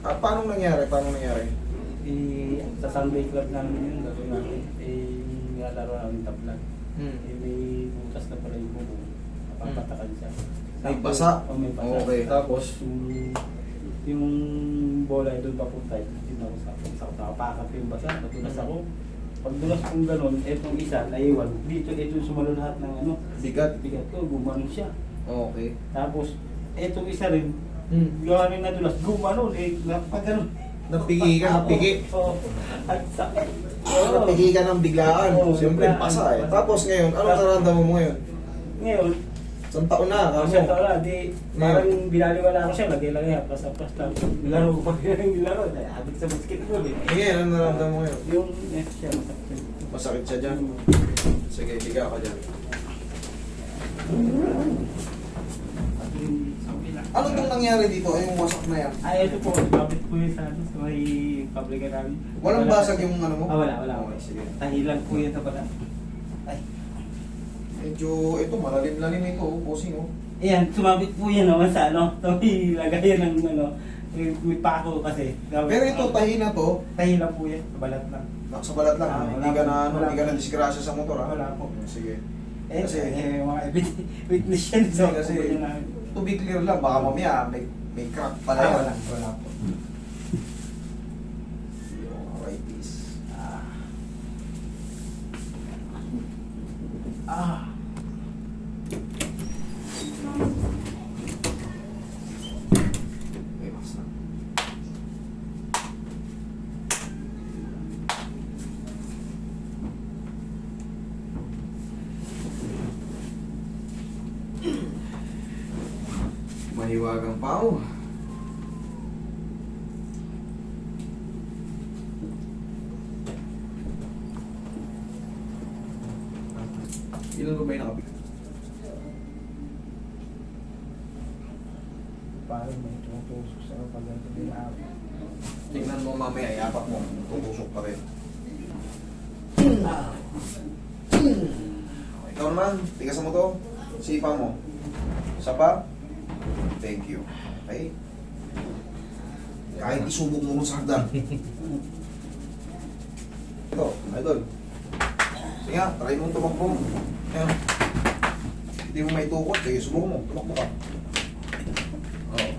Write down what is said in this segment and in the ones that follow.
Paano nangyari? Paano nangyari? Sa Sunday Club namin yun, gagawin namin. Nilalaro namin tablan. May butas na pala yung buko. Napapatakan siya. May basa? May basa. Okay, tapos? Yung bola ay doon papunta. Nakapakat yung basa, natulas ako. Pag dulas kong gano'n, etong isa, naiwan. Dito sumalo lahat ng Bigat? bigat ko, gumanon siya. Okay. Tapos, etong isa rin, gawa rin nadulas, gumanon. Pag gano'n. Napigi ka, napigi. Oo. At sakit. Napigi ka ng biglaan. Oo, Siyempre, biglaan. pasa eh. Tapos ngayon, ano nararamdaman mo ngayon? Ngayon, Isang taon na, Kasi kamo. wala, di, parang binaliwala ko siya, lagay lang yan, plus lang. Nilaro ko pa rin yung nilaro, abig sa basketball eh. Ngayon, ano nararamdaman mo ngayon? Yung siya, masakit. Masakit siya dyan? Sige, higa ka dyan. Ano itong nangyari dito? Ay, yung wasak na yan? Ito po, kapit po yun sa may pabrika namin. Walang basag yung ano mo? Wala. Okay, sige. Tahilan po yun sa pala. Ay. Medyo, ito, malalim-lalim ito, posing oh. Ayan, sumabit po yan naman sa sa may lagayan ng may pako kasi. Pero ito, tahi na to, Tahilan po yan, sa balat lang. sa balat lang. Hindi ka na, wala hindi ka po. na disgrasya sa motor ha? Wala po. Sige. Kasi, mga witness yan. Kasi, to be clear lang, baka mamaya may crack pala yan. Wala po. Alright, peace. Relax na. Mahiwagang pao. Ilan ba yung nakapit? Parang may tumutusok sa pagganto din ako. Tingnan mo mamaya, iapak mo. Tutusok pa rin. Ikaw naman, tigasan mo to. Sipa mo. Isa pa. Thank you. Okay? Kahit isubok mo sa hagdan. Ito, idol. Sige nga, try mo tumakbo. Ayan. Hindi mo may tukot. Sige, subok mo. Tumakbo ka. Oh.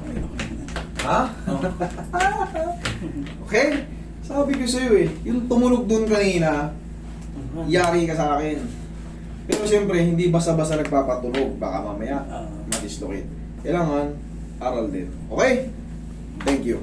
Ha? Okay? Sabi ko sa'yo eh, yung tumulog doon kanina, yari ka sa akin. Pero siyempre, hindi basta-basta nagpapatulog. Baka mamaya, ma-dislocate. Kailangan, aral din. Okay? Thank you.